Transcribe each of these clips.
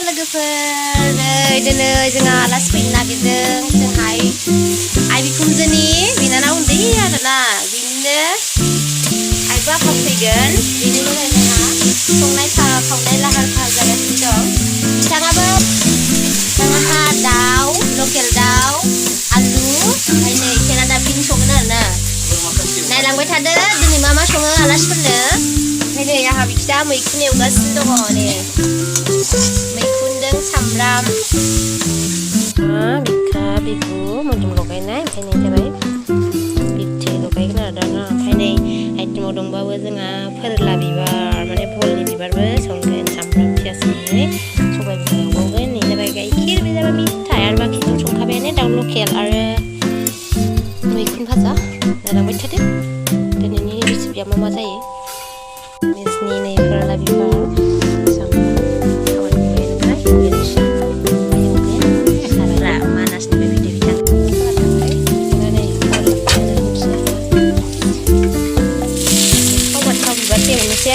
लोगोफोर नै दिनै जोंहा आलासि फैनो नागिरदों जोंहाय आइ बिखुनजोनि बिनानाव उन्दै आरोना बिनिनो आइ बाबा फैगोन बिनि उनाव जोंहा संनाय खावनाय लाहार फाहार जागासिनो दं बिथाङाबो जोंहा दाउ लकेल दाउ आलु ओमफ्राय नै केनाडाफिनि संगोन आरोना नायलांबाय थादो दिनै मा सङो आलासिफोरनो ओमफ्राय नै आंहा बिखिजा मैखुन एवगासिनो दङ नै मैखुनजों सामब्राम बिखा बिबु मोदोम लगायनाय ओमफ्राय नै जाबाय बिथि लगायगोन आरो दाना ओमफ्य नै आइटेमाव दंबावो जोंहा फोरला बिबार माने भलनि बिबारबो संगोन सामब्राम पियास होनानै सबाय बिमा एवबावगोन नै जाबाय गाइखेर बे जाबाय मिथाइ आरो बाखिखौ संखाबायानो दाउ लकेल आरो मैखुन भाजा नायलांबाय थादो दिनैनि रेसिपिया मा जायो मेसनि नै फोरला बिबार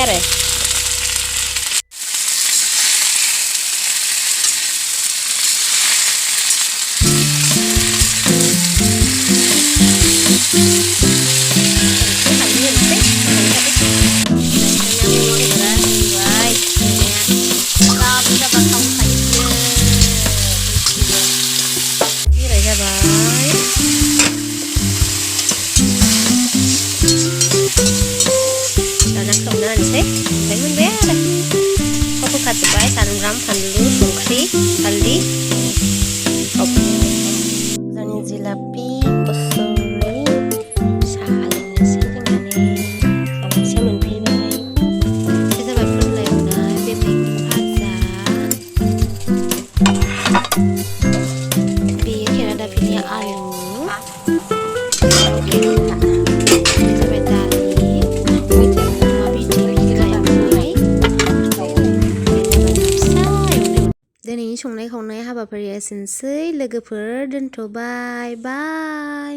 आरो Kasih salam pandu sungkri haldi zani jilapi kosori sahalnya sih dengan ini saya menpilih kita belum lewat bebek भाजा biar kita ada pilih alu दिनैनि संनाय खावनाय हाबाफारिया एसेनोसै लोगोफोर दोनथ'बाय बाय